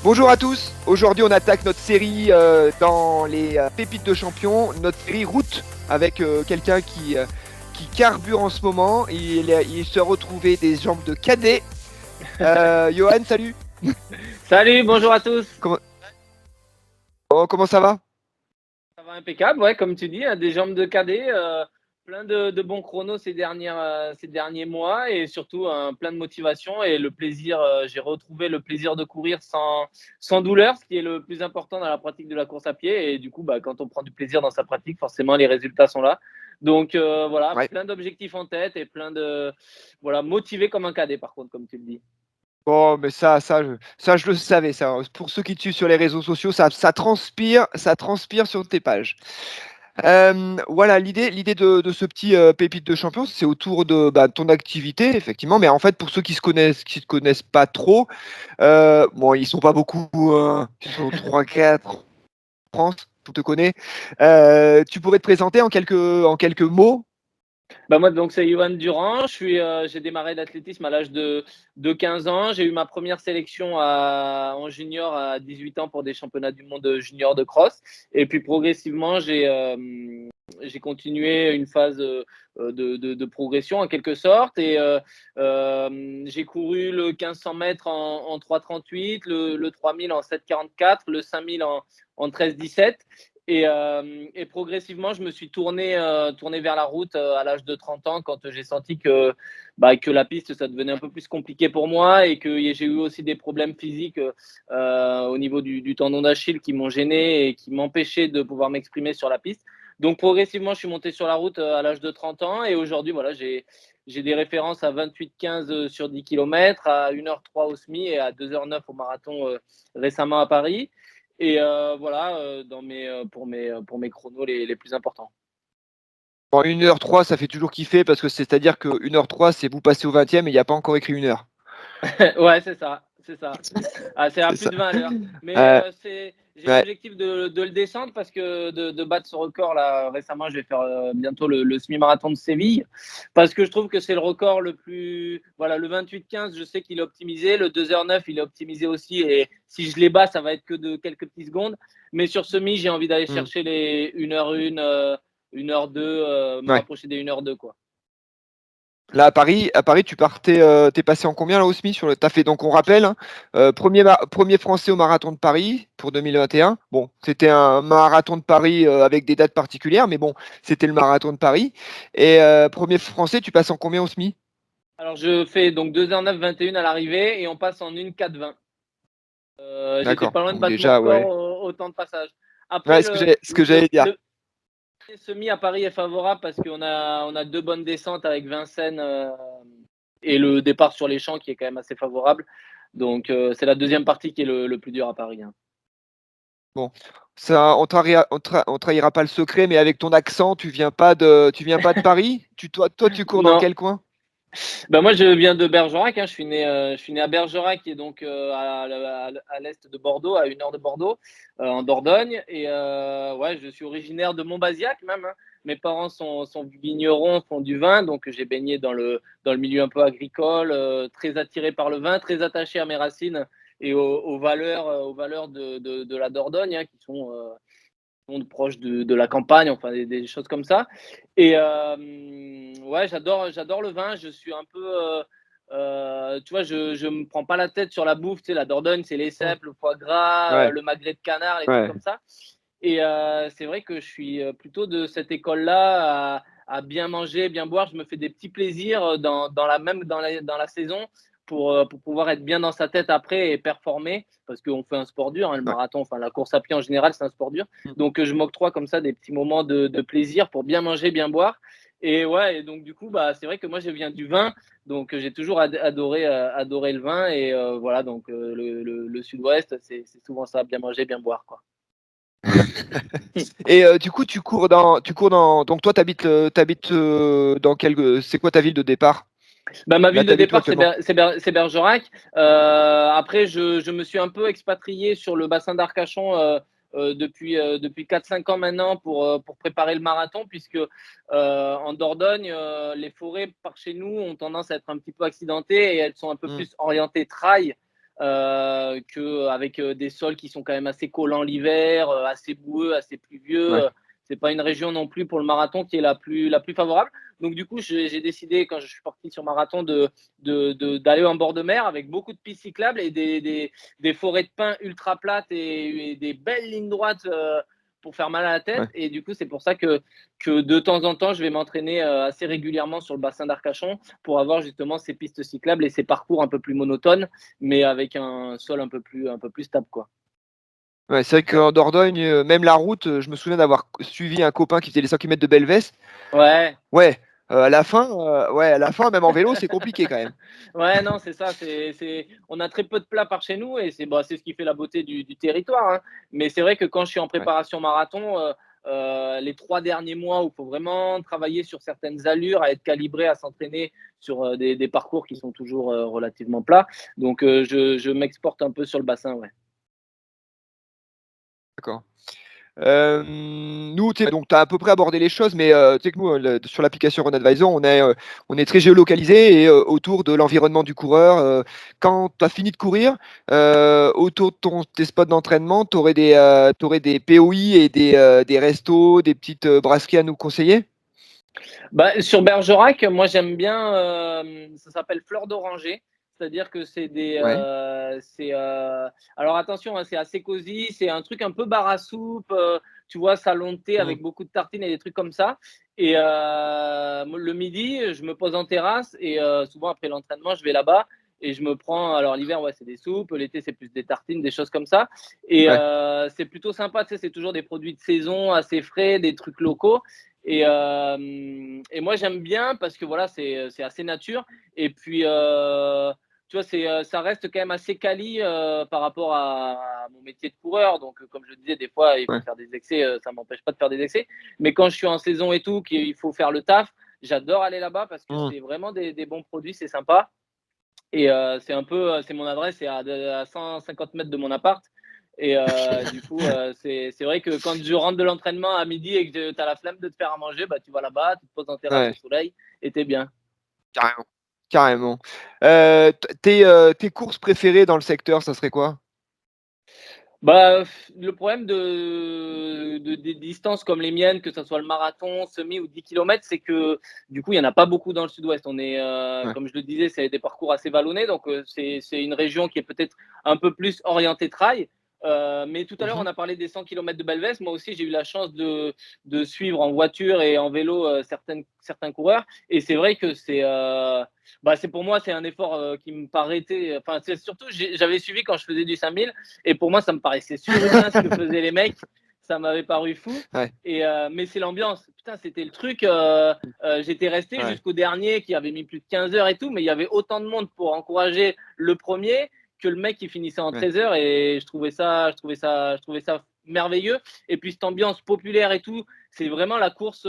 Bonjour à tous, aujourd'hui on attaque notre série dans les pépites de champions, notre série route avec quelqu'un qui carbure en ce moment. Il se retrouvait des jambes de cadet. Johan, salut. Salut, bonjour à tous. Comment ça va? Ça va impeccable, ouais, comme tu dis, hein, des jambes de cadet, plein de bons chronos ces derniers mois et surtout plein de motivation et le plaisir. J'ai retrouvé le plaisir de courir sans douleur, ce qui est le plus important dans la pratique de la course à pied. Et du coup, quand on prend du plaisir dans sa pratique, forcément, les résultats sont là. Donc voilà, Ouais. plein d'objectifs en tête et voilà, motivé comme un cadet, par contre, comme tu le dis. Bon, mais ça je le savais. Ça. Pour ceux qui te suivent sur les réseaux sociaux, ça transpire sur tes pages. Voilà, l'idée de ce petit pépite de champion, c'est autour de ton activité, effectivement. Mais en fait, pour ceux qui se connaissent pas trop, bon, ils sont pas beaucoup, ils sont 3-4 en France, tout te connaît. Tu pourrais te présenter en quelques mots? Moi, donc, c'est Yohan Durand. J'ai démarré l'athlétisme à l'âge de 15 ans. J'ai eu ma première sélection en junior à 18 ans pour des championnats du monde junior de cross. Et puis, progressivement, j'ai continué une phase de progression en quelque sorte. Et j'ai couru le 1500 mètres en 3,38, le 3000 en 7,44, le 5000 en 13,17. Et progressivement, je me suis tourné vers la route à l'âge de 30 ans quand j'ai senti que la piste, ça devenait un peu plus compliqué pour moi et que j'ai eu aussi des problèmes physiques au niveau du tendon d'Achille qui m'ont gêné et qui m'empêchaient de pouvoir m'exprimer sur la piste. Donc progressivement, je suis monté sur la route à l'âge de 30 ans et aujourd'hui, voilà, j'ai des références à 28,15 sur 10 km, à 1h03 au semi et à 2h09 au marathon récemment à Paris. Et voilà, pour mes chronos les plus importants. Bon, 1h03, ça fait toujours kiffer parce que c'est-à-dire que 1h03, c'est vous passez au 20e et il y a pas encore écrit 1 heure. Ouais, c'est ça, c'est ça. Ah, c'est à C'est plus ça. de 20 à l'heure. Mais Heu, j'ai ouais. l'objectif de le descendre parce que de battre ce record là récemment, je vais faire bientôt le semi-marathon de Séville parce que je trouve que c'est le record le plus. Voilà, le 28-15, je sais qu'il est optimisé. Le 2h09, il est optimisé aussi. Et si je les bats, ça va être que de quelques petites secondes. Mais sur semi, j'ai envie d'aller Mmh. chercher les 1h01, 1h02, me Ouais. rapprocher des 1h02, quoi. Là, à Paris, tu passé en combien là au SMI tu fait donc on rappelle, hein, 1er français au marathon de Paris pour 2021. Bon, c'était un marathon de Paris, avec des dates particulières, mais bon, c'était le marathon de Paris et 1er français, tu passes en combien au SMI? Alors, je fais donc 2h09, 21 à l'arrivée et on passe en 1,4,20. J'étais D'accord, pas loin de donc battre mon déjà, record ouais. au temps de passage. Après, Ouais, ce que j'allais dire. le semi à Paris est favorable parce on a deux bonnes descentes avec Vincennes et le départ sur les champs qui est quand même assez favorable. Donc, c'est la deuxième partie qui est le plus dur à Paris, hein. Bon, ça on trahira pas le secret, mais avec ton accent, tu viens pas de Paris? Toi, tu cours dans Non, quel coin? moi je viens de Bergerac, hein. Je suis né à Bergerac, qui est donc à l'est de Bordeaux, à 1 heure de Bordeaux, en Dordogne. Et ouais, je suis originaire de Montbazillac même, hein. Mes parents sont vignerons, font du vin, donc j'ai baigné dans le milieu un peu agricole, très attiré par le vin, très attaché à mes racines et aux valeurs de la Dordogne, hein, qui sont proches de la campagne, enfin des choses comme ça. Et ouais, j'adore le vin. Je suis un peu, tu vois, je me prends pas la tête sur la bouffe. Tu sais, la Dordogne, c'est les Mmh. cèpes, le foie gras, Ouais, le magret de canard, les trucs ouais. comme ça. Et c'est vrai que je suis plutôt de cette école-là à bien manger, bien boire. Je me fais des petits plaisirs dans la saison pour pouvoir être bien dans sa tête après et performer parce qu'on fait un sport dur, hein, le Ouais. marathon, enfin la course à pied en général, c'est un sport dur. Mmh. Donc je m'octroie comme ça des petits moments de plaisir pour bien manger, bien boire. Et ouais, et donc du coup, c'est vrai que moi je viens du vin, donc j'ai toujours adoré le vin. Et voilà, donc le sud-ouest, c'est souvent ça, bien manger, bien boire, quoi. Et du coup, tu cours dans donc toi, tu habites dans c'est quoi ta ville de départ? Ma Là, ville tu de habites où départ, actuellement? C'est Bergerac. Après, je me suis un peu expatrié sur le bassin d'Arcachon depuis 4-5 ans maintenant pour préparer le marathon, puisque en Dordogne, les forêts par chez nous ont tendance à être un petit peu accidentées et elles sont un peu Mmh. plus orientées trail qu'avec des sols qui sont quand même assez collants l'hiver, assez boueux, assez pluvieux. Ouais. C'est pas une région non plus pour le marathon qui est la plus favorable. Donc du coup, j'ai décidé quand je suis parti sur marathon d'aller en bord de mer avec beaucoup de pistes cyclables et des forêts de pins ultra plates et des belles lignes droites pour faire mal à la tête. Ouais. Et du coup, c'est pour ça que de temps en temps, je vais m'entraîner assez régulièrement sur le bassin d'Arcachon pour avoir justement ces pistes cyclables et ces parcours un peu plus monotones, mais avec un sol un peu plus stable, quoi. Ouais, c'est vrai qu'en Dordogne, même la route, je me souviens d'avoir suivi un copain qui faisait les 100 km de Belvès. Ouais. Ouais, à la fin, même en vélo, c'est compliqué quand même. Ouais, non, c'est ça. On a très peu de plats par chez nous et c'est ce qui fait la beauté du territoire, hein. Mais c'est vrai que quand je suis en Ouais. préparation marathon, les 3 derniers mois où il faut vraiment travailler sur certaines allures, à être calibré, à s'entraîner sur des parcours qui sont toujours relativement plats. Donc, je m'exporte un peu sur le bassin, ouais. D'accord. Nous, tu sais, donc tu as à peu près abordé les choses, mais tu sais que nous, sur l'application Run Advisor, on est très géolocalisé et autour de l'environnement du coureur. Quand tu as fini de courir, autour de tes spots d'entraînement, tu aurais des POI et des restos, des petites, brasseries à nous conseiller? Bah, sur Bergerac, moi j'aime bien, ça s'appelle Fleur d'Oranger. C'est-à-dire que Ouais. alors attention, hein, c'est assez cosy, c'est un truc un peu bar à soupe, tu vois? Salon de thé Mmh. avec beaucoup de tartines et des trucs comme ça et le midi, je me pose en terrasse et souvent après l'entraînement, je vais là-bas et je me prends alors l'hiver, ouais, c'est des soupes, l'été, c'est plus des tartines, des choses comme ça et Ouais. c'est plutôt sympa, tu sais? C'est toujours des produits de saison, assez frais, des trucs locaux et moi j'aime bien parce que voilà, c'est assez nature et puis, tu vois, ça reste quand même assez quali, par rapport à mon métier de coureur donc, comme je le disais, des fois, il faut Ouais. faire des excès, ça m'empêche pas de faire des excès. Mais quand je suis en saison et tout, qu'il faut faire le taf, j'adore aller là-bas parce que Mmh. c'est vraiment des bons produits, c'est sympa et c'est un peu, c'est mon adresse, c'est à 150 mètres de mon appart et du coup, c'est vrai que quand je rentre de l'entraînement à midi et que tu as la flemme de te faire à manger, bah, tu vas là-bas, tu te poses en terrasse au Ouais, soleil et tu es bien. carrément, carrément. Tes courses préférées dans le secteur, ça serait quoi? Bah, le problème de des distances comme les miennes, que ça soit le marathon, semi ou 10 kilomètres, c'est que, du coup, il y en a pas beaucoup dans le sud-ouest. On est, Ouais. comme je le disais, c'est des parcours assez vallonnés, donc c'est une région qui est peut-être un peu plus orientée trail. Mais tout à l'heure, Mmh. on a parlé des 100 kilomètres de Belvès. Moi aussi, j'ai eu la chance de suivre en voiture et en vélo, certains coureurs et c'est vrai que c'est pour moi, c'est un effort, qui me paraissait enfin, c'est surtout j'avais suivi quand je faisais du 5000 et pour moi, ça me paraissait surhumain ce que faisaient les mecs. Ça m'avait paru fou. Ouais. Mais c'est l'ambiance. Putain, c'était le truc. J'étais resté Ouais. jusqu'au dernier qui avait mis plus de 15 heures et tout, mais il y avait autant de monde pour encourager le premier que le mec qui finissait en Ouais. 13 heures. Et je trouvais ça merveilleux. Et puis cette ambiance populaire et tout, c'est vraiment la course.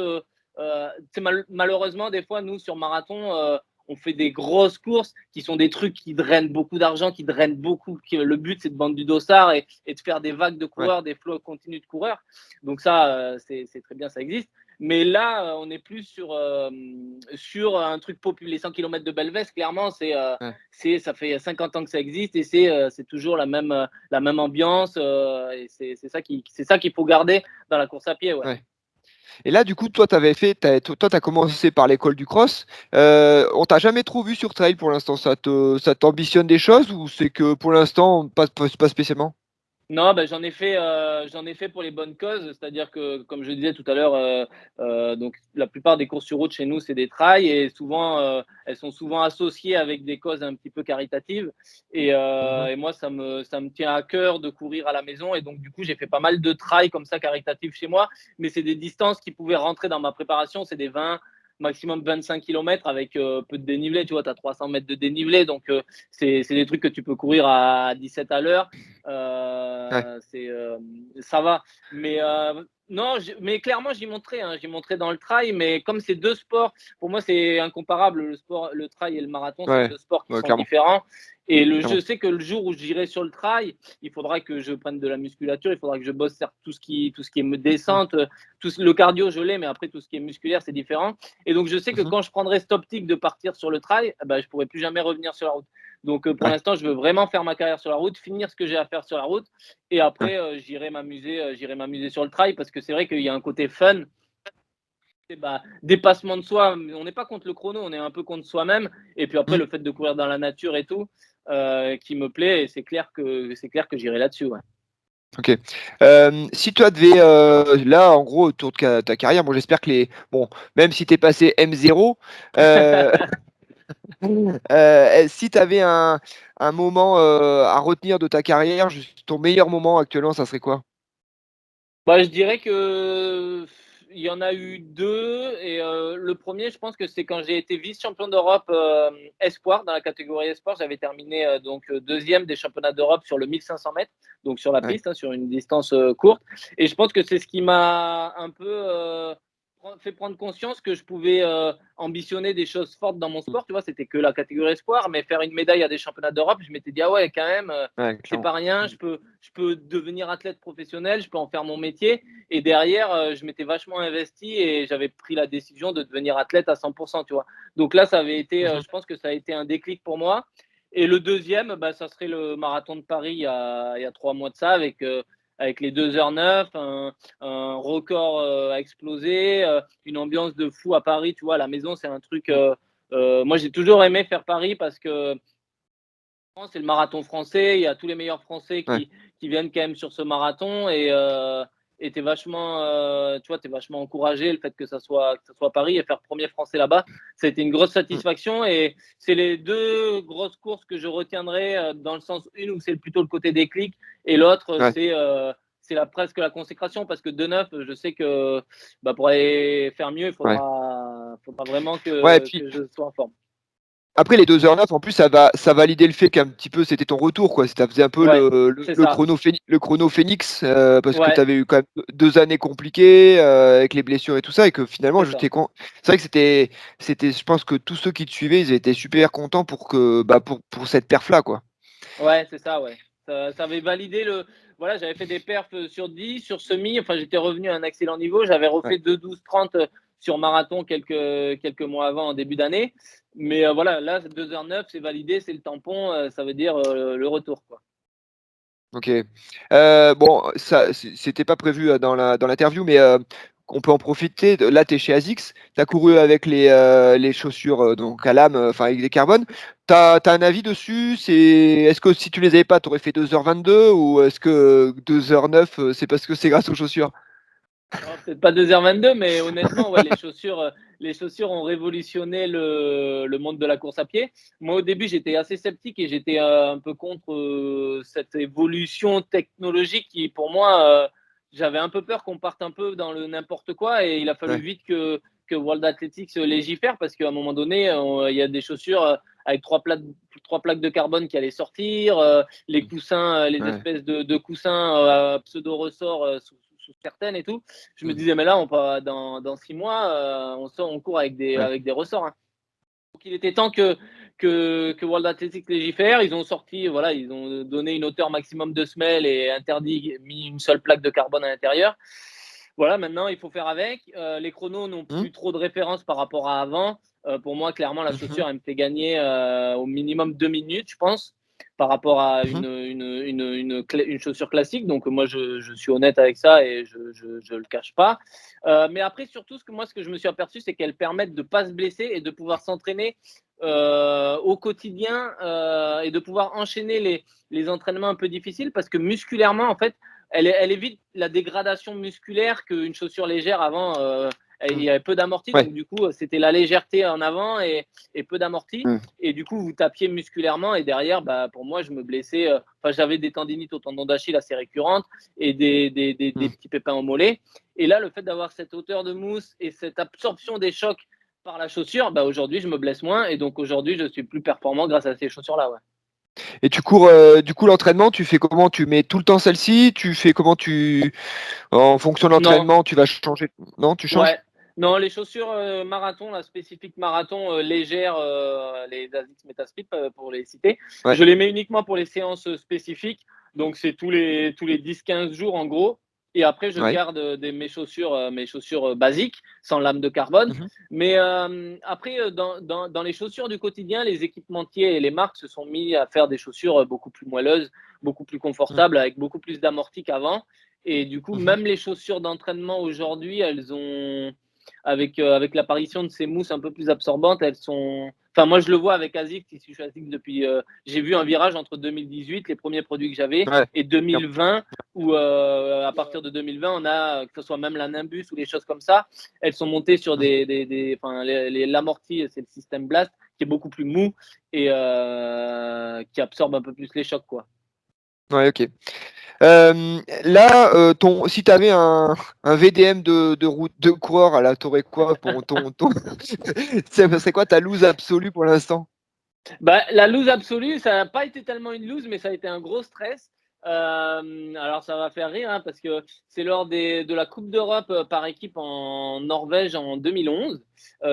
Malheureusement, des fois, nous sur marathon, on fait des grosses courses qui sont des trucs qui drainent beaucoup d'argent, qui drainent beaucoup. Le but, c'est de vendre du dossard et de faire des vagues de Ouais. coureurs, des flots continus de coureurs. Donc ça, c'est très bien, ça existe. Mais là, on est plus sur un truc populaire. Les 100 km de Belvès, clairement, Ouais. ça fait 50 ans que ça existe et c'est toujours la même ambiance. Et c'est ça qu'il faut garder dans la course à pied, ouais. Ouais. Et là, du coup, toi, tu as commencé par l'école du cross. On t'a jamais trop vu sur trail pour l'instant. Ça t'ambitionne des choses ou c'est que pour l'instant, pas spécialement? Non, bah, j'en ai fait pour les bonnes causes. C'est-à-dire que, comme je disais tout à l'heure, donc la plupart des courses sur route chez nous, c'est des trails et souvent, elles sont souvent associées avec des causes un petit peu caritatives et Mmh. et moi, ça me tient à cœur de courir à la maison et donc du coup, j'ai fait pas mal de trails comme ça caritatifs chez moi, mais c'est des distances qui pouvaient rentrer dans ma préparation. C'est des 20, maximum 25 kilomètres avec, peu de dénivelé. Tu vois, tu as 300 mètres de dénivelé donc c'est des trucs que tu peux courir à 17 à l'heure. Ouais. Ça va. Non, mais clairement, j'y monterai, hein. J'y monterai dans le trail, mais comme c'est deux sports, pour moi, c'est incomparable. Le trail et le marathon, c'est Ouais. deux sports qui Ouais, sont clairement. différents. Et clairement. je sais que le jour où j'irai sur le trail, il faudra que je prenne de la musculature, il faudra que je bosse tout ce qui est Mmh. descente, le cardio, je l'ai, mais après tout ce qui est musculaire, c'est différent. Et donc, je sais que Mmh. quand je prendrai cette optique de partir sur le trail, bah, je pourrai plus jamais revenir sur la route. Donc, pour Ouais, l'instant, je veux vraiment faire ma carrière sur la route, finir ce que j'ai à faire sur la route, et ouais. après, j'irai m'amuser sur le trail parce que c'est vrai qu'il y a un côté fun, bah, dépassement de soi. On n'est pas contre le chrono, on est un peu contre soi-même. Et puis après, Mmh. le fait de courir dans la nature et tout, qui me plaît. Et c'est clair que j'irai là-dessus. Ouais. OK. Si toi devais, là, en gros, autour de ta carrière, bon, j'espère que bon, même si tu es passé M0, heu si tu avais un moment, à retenir de ta carrière, juste ton meilleur moment actuellement, ça serait quoi? Bah, je dirais que il y en a eu 2. Et le premier, je pense que c'est quand j'ai été vice-champion d'Europe, espoir, dans la catégorie espoir. J'avais terminé, donc 2e des championnats d'Europe sur le 1 500 mètres, donc sur la Ouais. piste, hein, sur une distance, courte. Et je pense que c'est ce qui m'a un peu, fait prendre conscience que je pouvais, ambitionner des choses fortes dans mon Mmh. sport, tu vois? C'était que la catégorie espoir, mais faire une médaille à des championnats d'Europe, je m'étais dit: «Ah ouais, quand même, Ouais, c'est clairement. pas rien, Mmh. je peux devenir athlète professionnel, je peux en faire mon métier». Et derrière, je m'étais vachement investi et j'avais pris la décision de devenir athlète à 100%, tu vois? Donc là, ça avait été, Mmh. je pense que ça a été un déclic pour moi. Et le deuxième, bah, ça serait le marathon de Paris il y a 3 mois de ça, avec les 2h09, un record, à exploser, une ambiance de fou à Paris, tu vois? À la maison, c'est un truc, Mmh. moi, j'ai toujours aimé faire Paris parce que c'est le marathon français, il y a tous les meilleurs Français Ouais. qui viennent quand même sur ce marathon. Et tu es vachement, tu vois, tu vachement encouragé, le fait que ça soit Paris, et faire premier Français là-bas, ça a été une grosse Mmh. satisfaction. Et c'est les 2 grosses courses que je retiendrai, dans le sens, une où c'est plutôt le côté déclic, et l'autre, Ouais. c'est presque la consécration, parce que 2,9, je sais que, bah, pour aller faire mieux, Ouais. faudra vraiment Ouais, et puis que je sois en forme. après les 2h09, en plus, ça validait le fait qu'un petit peu c'était ton retour, quoi. Ça faisait un peu Ouais, c'est ça. le chrono phénix, parce que tu Ouais, avais eu quand même 2 années compliquées, avec les blessures et tout ça, et que finalement c'est ça. j'étais c'est vrai que je pense que tous ceux qui te suivaient, ils étaient super contents pour cette perf là, quoi. Ouais, c'est ça, ouais. Ça avait validé voilà, j'avais fait des perfs, sur 10, sur semi, enfin, j'étais revenu à un excellent niveau. J'avais Ouais. refait 2:12:30, sur marathon quelques mois avant, en début d'année. Mais voilà, là, 2h09, c'est validé, c'est le tampon, ça veut dire, le retour, quoi. OK. Bon, ça c'était pas prévu, dans l'interview, mais on peut en profiter. Là, tu es chez ASICS, tu as couru avec les chaussures, donc à lame, enfin avec des carbone. Tu as un avis dessus? Est-ce que si tu les avais pas, tu aurais fait 2h22, ou est-ce que 2h09, c'est parce que c'est grâce aux chaussures? Oh, peut-être pas 2h22, mais honnêtement, ouais, les chaussures ont révolutionné le monde de la course à pied. Moi, au début, j'étais assez sceptique et j'étais, un peu contre, cette évolution technologique qui, pour moi, j'avais un peu peur qu'on parte un peu dans le n'importe quoi. Et il a fallu Ouais. vite que World Athletics légifère, parce qu'à un moment donné, il y a des chaussures, avec 3 plaques de carbone qui allaient sortir, les Mmh. coussins, les Ouais. espèces de coussins, pseudo ressorts, sous certaines et tout. Je me Mmh. disais: «Mais là, dans 6 mois, on court Ouais. avec des ressorts, hein». Donc il était temps que World Athletics légifère. Ils ont sorti, voilà, ils ont donné une hauteur maximum de semelle et mis une seule plaque de carbone à l'intérieur. Voilà, maintenant il faut faire avec. Les chronos n'ont Mmh. plus trop de références par rapport à avant. Pour moi, clairement, la Mmh mh. chaussure, elle me fait gagner, au minimum 2 minutes, je pense, par rapport à Mmh. une chaussure classique. Donc moi, je suis honnête avec ça et je le cache pas. Mais après, surtout, ce que je me suis aperçu, c'est qu'elles permettent de ne pas se blesser et de pouvoir s'entraîner, au quotidien, et de pouvoir enchaîner les entraînements un peu difficiles, parce que musculairement, en fait, elle évite la dégradation musculaire qu'une chaussure légère avant. Il Mmh. y avait peu d'amorti, Ouais. donc du coup, c'était la légèreté en avant et peu d'amorti. Mmh. Et du coup, vous tapiez musculairement, et derrière, bah, pour moi, je me blessais. Enfin, j'avais des tendinites au tendon d'Achille assez récurrentes et des Mmh. petits pépins au mollet. Et là, le fait d'avoir cette hauteur de mousse et cette absorption des chocs par la chaussure, bah, aujourd'hui, je me blesse moins, et donc aujourd'hui, je suis plus performant grâce à ces chaussures-là, ouais. Et tu cours, du coup, l'entraînement, tu fais comment? Tu mets tout le temps celle-ci? Tu fais comment? En fonction de Non, l'entraînement, tu vas changer? Non, tu changes? ouais. Non, les chaussures marathon, la spécifique marathon légère, les ASICS Metaslip pour les citer, Ouais. je les mets uniquement pour les séances spécifiques. Donc c'est tous les 10-15 jours en gros. Et après, je Ouais. garde mes chaussures basiques, sans lame de carbone. Mmh. Mais après, dans les chaussures du quotidien, les équipementiers et les marques se sont mis à faire des chaussures beaucoup plus moelleuses, beaucoup plus Mmh. confortables, avec beaucoup plus d'amorti qu'avant. Et du coup, Mmh. même les chaussures d'entraînement aujourd'hui, elles ont, avec l'apparition de ces mousses un peu plus absorbantes, elles sont. Enfin, moi, je le vois avec ASICS, si je suis ASICS depuis. J'ai vu un virage entre 2018, les premiers produits que j'avais, Ouais. et 2020, où à partir de 2020, on a, que ce soit même la Nimbus ou les choses comme ça, elles sont montées sur Mmh. enfin, l'amorti, c'est le système Blast, qui est beaucoup plus mou et qui absorbe un peu plus les chocs, quoi. Ouais, OK. Là, si tu avais un VDM de route de coureur, là, tu aurais quoi pour ton c'est quoi ta loose absolue pour l'instant? Bah, la loose absolue, ça n'a pas été tellement une loose, mais ça a été un gros stress. Alors ça va faire rire, hein, parce que c'est lors de la Coupe d'Europe par équipe en Norvège en 2011.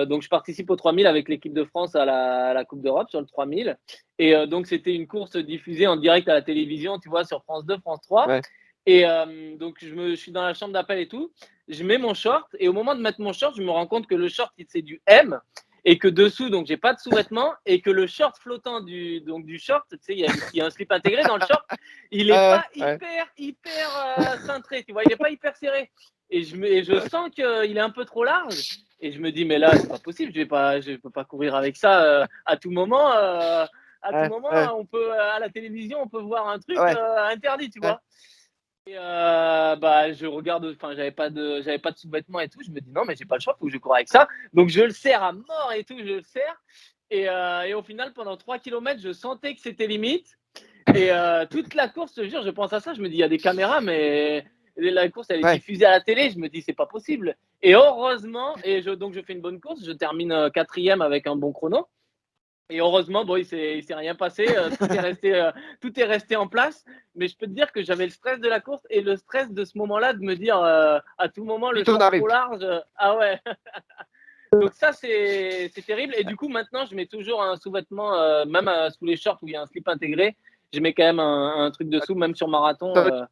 Donc je participe au 3000 avec l'équipe de France à la Coupe d'Europe sur le 3000. Et donc c'était une course diffusée en direct à la télévision, tu vois, sur France 2, France 3. Ouais. Et donc je suis dans la chambre d'appel et tout. Je mais mon short et au moment de mettre mon short, je me rends compte que le short, c'est du M et que dessous, donc j'ai pas de sous-vêtements et que le short flottant du short, tu sais, il y a un slip intégré dans le short, il est Ouais, pas ouais. hyper cintré, tu vois, il est pas hyper serré. Et je sens qu'il est un peu trop large. Et je me dis, mais là, c'est pas possible, je peux pas courir avec ça à tout moment. À tout Ouais, moment, ouais, on peut, à la télévision, on peut voir un truc ouais, interdit, tu ouais. vois. Et bah, je regarde, enfin, j'avais pas de sous-vêtements et tout. Je me dis non, mais j'ai pas le choix, faut que je cours avec ça. Donc je le serre à mort et tout, je le serre. Et au final, pendant 3 kilomètres, je sentais que c'était limite. Et toute la course, je te jure, je pense à ça. Je me dis, il y a des caméras, mais la course, elle est Ouais. diffusée à la télé. Je me dis, c'est pas possible. Et heureusement, donc je fais une bonne course. Je termine quatrième avec un bon chrono. Et heureusement, bon, il s'est rien passé, tout est resté en place. Mais je peux te dire que j'avais le stress de la course et le stress de ce moment-là de me dire à tout moment le Vite on short arrive. trop large. Ah ouais. Donc ça c'est terrible. Et du coup maintenant je mets toujours un sous-vêtement, même sous les shorts où il y a un slip intégré, je mets quand même un truc dessous, même sur marathon, Ça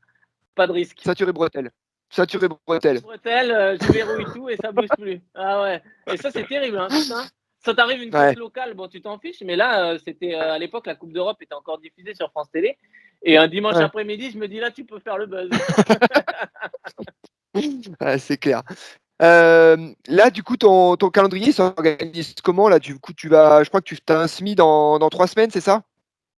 pas de risque. Ceinture et bretelles. Ceinture et bretelles. Bretelles, je verrouille tout et ça bouge plus. Ah ouais. Et ça, c'est terrible, hein, putain. Ça t'arrive une course Ouais. locale, bon, tu t'en fiches, mais là, c'était à l'époque, la Coupe d'Europe était encore diffusée sur France Télé. Et un dimanche Ouais. après-midi, je me dis là, tu peux faire le buzz. Ouais, c'est clair. Là, du coup, ton calendrier s'organise comment là? Du coup, je crois que tu as un SMI dans 3 semaines, c'est ça?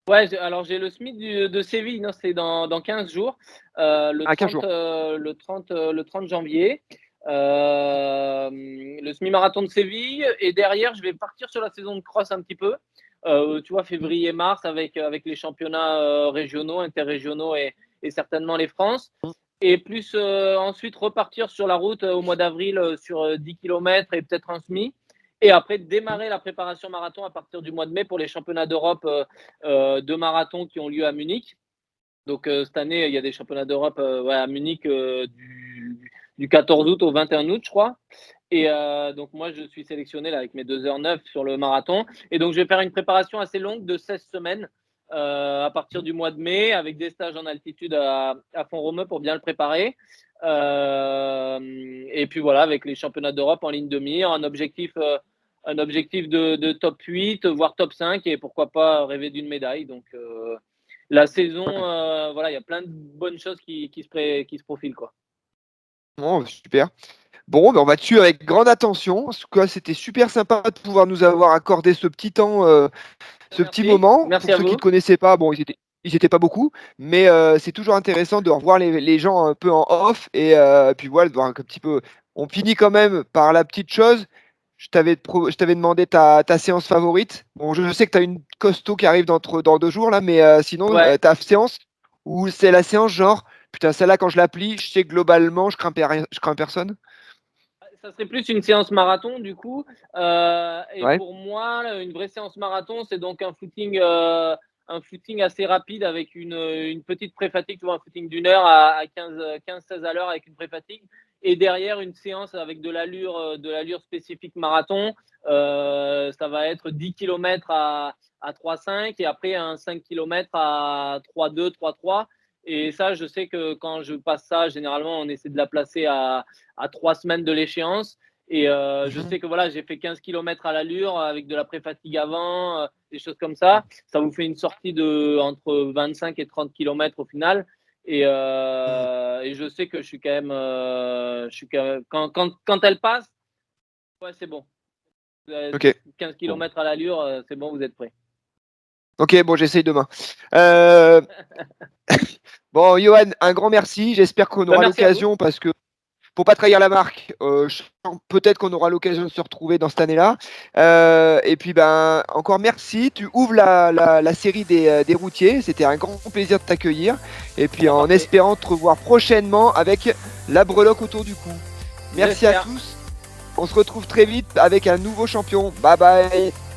Ouais, alors j'ai le SMIC de Séville, non, c'est dans 15 jours, le Ah, 15 30, jours. le 30 janvier. Le semi-marathon de Séville. Et derrière, je vais partir sur la saison de cross un petit peu. Tu vois, Mmh. février-mars, avec les championnats régionaux, interrégionaux et certainement les France. Mmh. Et plus ensuite repartir sur la route au mois d'avril sur 10 kilomètres et peut-être un semi. Et après, Mmh. démarrer la préparation marathon à partir du mois de mai pour les championnats d'Europe de marathon qui ont lieu à Munich. Donc cette année, il y a des championnats d'Europe ouais, à Munich du 14 août au 21 août, je crois. Et donc moi, je suis sélectionné là, avec mes 2h09 sur le marathon. Et donc, je vais faire une préparation assez longue de 16 semaines à partir Mmh. du mois de mai, avec des stages en altitude à Font-Romeu pour bien le préparer. Et puis voilà, avec les championnats d'Europe en ligne de mire, un objectif de top 8, voire top 5, et pourquoi pas rêver d'une médaille. Donc la saison, Ouais. voilà, il y a plein de bonnes choses qui se profilent, quoi. Bon, super. Bon, ben, on va dessus avec grande attention. En tout cas, c'était super sympa de pouvoir nous avoir accordé ce petit temps, ce petit Merci, moment. merci Pour à ceux qui ne vous. te connaissaient pas, bon, ils étaient pas beaucoup, mais c'est toujours intéressant de revoir les gens un peu en off et puis voilà, de voir un petit peu on finit quand même par la petite chose. Je t'avais demandé ta séance favorite. Bon, je sais que tu as une costaud qui arrive dans 2 jours là, mais sinon, Ouais. ta séance où c'est la séance genre: «Putain, celle-là quand je l'applique, je sais que globalement je crains personne»? Ça serait plus une séance marathon du coup. Et Ouais. pour moi, une vraie séance marathon, c'est donc un footing assez rapide avec une petite pré-fatigue, tu vois, un footing d'1 heure à 15-16 à l'heure avec une pré-fatigue. Et derrière, une séance avec de l'allure spécifique marathon. Ça va être 10 km à 3,5 et après un 5 km à 3,2, 3,3. Et ça, je sais que quand je passe ça, généralement, on essaie de la placer à 3 semaines de l'échéance. Et je sais que voilà, j'ai fait 15 km à l'allure avec de la pré-fatigue avant, des choses comme ça. Ça vous fait une sortie de entre 25 et 30 km au final. Et je sais que je suis quand même, quand elle passe, ouais, c'est bon. Ok. 15 km à l'allure, c'est bon, vous êtes prêts. Ok, bon, j'essaye demain. Bon, Johan, un grand merci. J'espère qu'on aura Merci à vous. l'occasion, parce que pour pas trahir la marque, peut-être qu'on aura l'occasion de se retrouver dans cette année-là. Et puis, ben, encore merci. Tu ouvres la série des routiers. C'était un grand plaisir de t'accueillir. Et puis, en Parfait. espérant te revoir prochainement avec la breloque autour du cou. Merci à tous. On se retrouve très vite avec un nouveau champion. Bye bye.